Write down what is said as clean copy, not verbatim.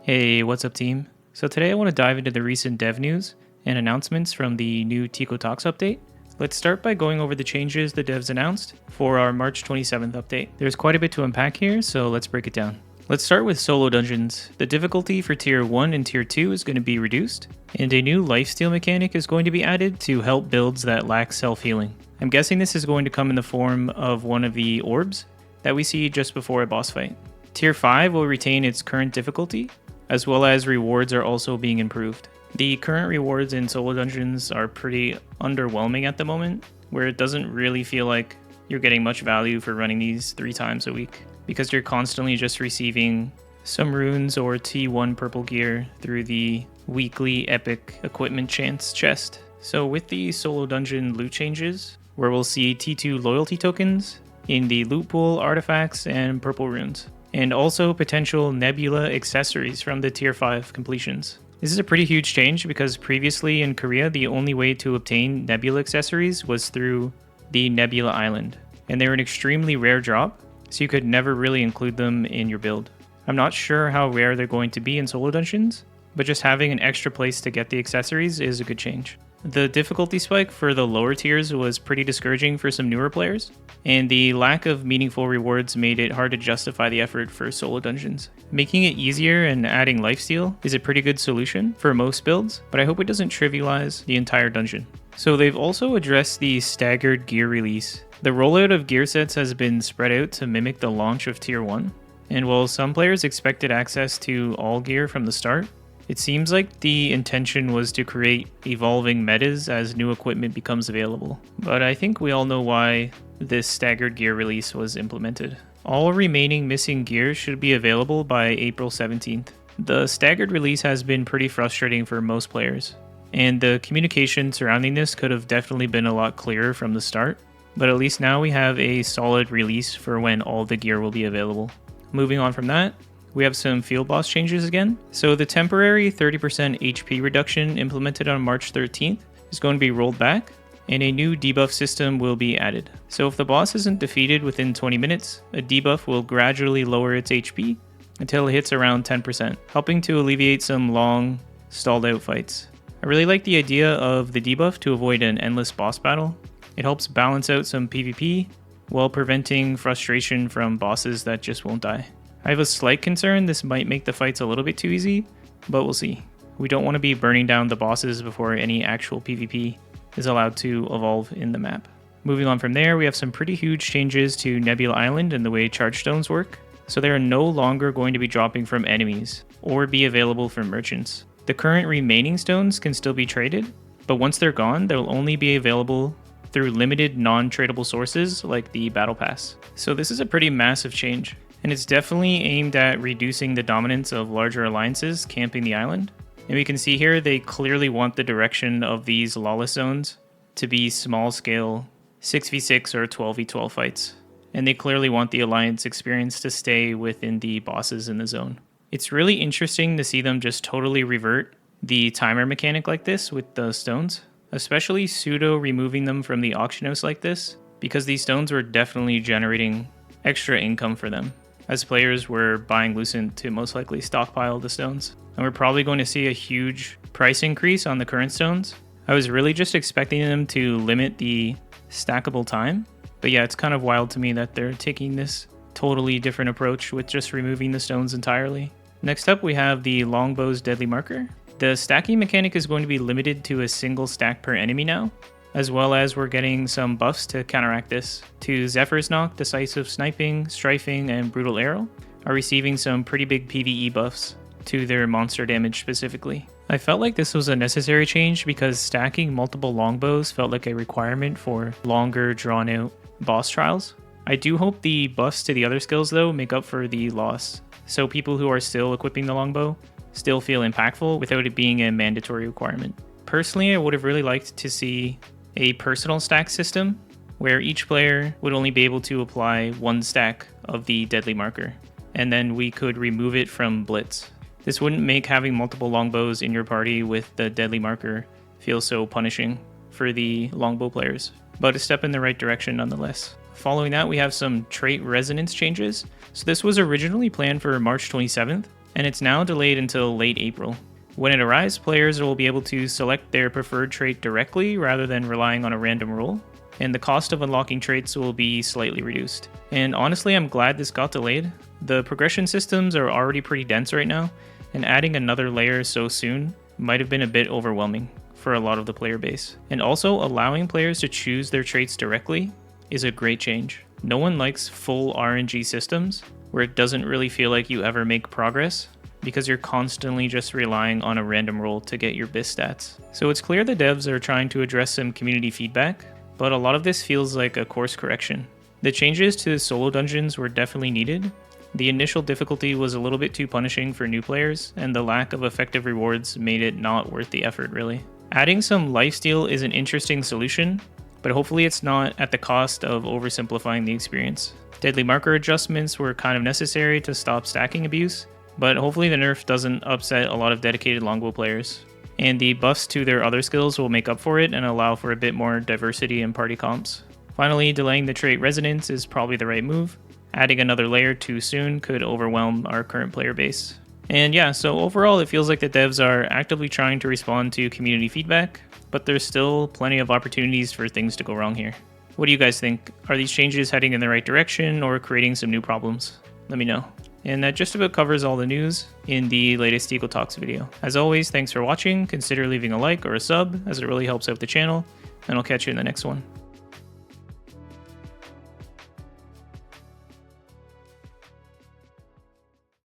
Hey, what's up, team? So today I want to dive into the recent dev news and announcements from the new Tico Talks update. Let's start by going over the changes the devs announced for our March 27th update. There's quite a bit to unpack here, so let's break it down. Let's start with solo dungeons. The difficulty for tier 1 and tier 2 is going to be reduced, and a new lifesteal mechanic is going to be added to help builds that lack self-healing. I'm guessing this is going to come in the form of one of the orbs that we see just before a boss fight. Tier 5 will retain its current difficulty, as well as rewards are also being improved. The current rewards in solo dungeons are pretty underwhelming at the moment, where it doesn't really feel like you're getting much value for running these 3 times a week, because you're constantly just receiving some runes or T1 purple gear through the weekly epic equipment chance chest. So with the solo dungeon loot changes, where we'll see T2 loyalty tokens in the loot pool, artifacts, and purple runes, and also potential Nebula accessories from the tier 5 completions. This is a pretty huge change because previously in Korea, the only way to obtain Nebula accessories was through the Nebula Island, and they were an extremely rare drop, so you could never really include them in your build. I'm not sure how rare they're going to be in solo dungeons, but just having an extra place to get the accessories is a good change. The difficulty spike for the lower tiers was pretty discouraging for some newer players, and the lack of meaningful rewards made it hard to justify the effort for solo dungeons. Making it easier and adding lifesteal is a pretty good solution for most builds, but I hope it doesn't trivialize the entire dungeon. So they've also addressed the staggered gear release. The rollout of gear sets has been spread out to mimic the launch of tier 1, and while some players expected access to all gear from the start, it seems like the intention was to create evolving metas as new equipment becomes available. But I think we all know why this staggered gear release was implemented. All remaining missing gear should be available by April 17th. The staggered release has been pretty frustrating for most players, and the communication surrounding this could have definitely been a lot clearer from the start, but at least now we have a solid release for when all the gear will be available. Moving on from that, we have some field boss changes again. So the temporary 30% HP reduction implemented on March 13th is going to be rolled back, and a new debuff system will be added. So if the boss isn't defeated within 20 minutes, a debuff will gradually lower its HP until it hits around 10%, helping to alleviate some long, stalled out fights. I really like the idea of the debuff to avoid an endless boss battle. It helps balance out some PvP while preventing frustration from bosses that just won't die. I have a slight concern this might make the fights a little bit too easy, but we'll see. We don't want to be burning down the bosses before any actual PvP is allowed to evolve in the map. Moving on from there, we have some pretty huge changes to Nebula Island and the way charge stones work. So they are no longer going to be dropping from enemies or be available from merchants. The current remaining stones can still be traded, but once they're gone, they'll only be available through limited non-tradable sources like the Battle Pass. So this is a pretty massive change, and it's definitely aimed at reducing the dominance of larger alliances camping the island. And we can see here they clearly want the direction of these lawless zones to be small-scale 6v6 or 12v12 fights. And they clearly want the alliance experience to stay within the bosses in the zone. It's really interesting to see them just totally revert the timer mechanic like this with the stones, especially pseudo removing them from the auction house like this, because these stones were definitely generating extra income for them, as players were buying Lucent to most likely stockpile the stones. And we're probably going to see a huge price increase on the current stones. I was really just expecting them to limit the stackable time, but yeah, it's kind of wild to me that they're taking this totally different approach with just removing the stones entirely. Next up, we have the Longbow's Deadly Marker. The stacking mechanic is going to be limited to a single stack per enemy now, as well as we're getting some buffs to counteract this. To Zephyr's Knock, Decisive Sniping, Strifing, and Brutal Arrow are receiving some pretty big PvE buffs to their monster damage specifically. I felt like this was a necessary change because stacking multiple longbows felt like a requirement for longer drawn out boss trials. I do hope the buffs to the other skills though make up for the loss, so people who are still equipping the longbow still feel impactful without it being a mandatory requirement. Personally, I would have really liked to see a personal stack system where each player would only be able to apply one stack of the Deadly Marker, and then we could remove it from Blitz. This wouldn't make having multiple longbows in your party with the Deadly Marker feel so punishing for the longbow players, but a step in the right direction nonetheless. Following that, we have some trait resonance changes. So this was originally planned for March 27th, and it's now delayed until late April. When it arrives, players will be able to select their preferred trait directly rather than relying on a random roll, and the cost of unlocking traits will be slightly reduced. And honestly, I'm glad this got delayed. The progression systems are already pretty dense right now, and adding another layer so soon might have been a bit overwhelming for a lot of the player base. And also, allowing players to choose their traits directly is a great change. No one likes full RNG systems where it doesn't really feel like you ever make progress because you're constantly just relying on a random roll to get your BIS stats. So it's clear the devs are trying to address some community feedback, but a lot of this feels like a course correction. The changes to solo dungeons were definitely needed. The initial difficulty was a little bit too punishing for new players, and the lack of effective rewards made it not worth the effort really. Adding some lifesteal is an interesting solution, but hopefully it's not at the cost of oversimplifying the experience. Deadly marker adjustments were kind of necessary to stop stacking abuse, but hopefully the nerf doesn't upset a lot of dedicated longbow players. And the buffs to their other skills will make up for it and allow for a bit more diversity in party comps. Finally, delaying the trait resonance is probably the right move. Adding another layer too soon could overwhelm our current player base. And yeah, so overall it feels like the devs are actively trying to respond to community feedback, but there's still plenty of opportunities for things to go wrong here. What do you guys think? Are these changes heading in the right direction or creating some new problems? Let me know. And that just about covers all the news in the latest Eco Talks video. As always, thanks for watching. Consider leaving a like or a sub as it really helps out the channel, and I'll catch you in the next one.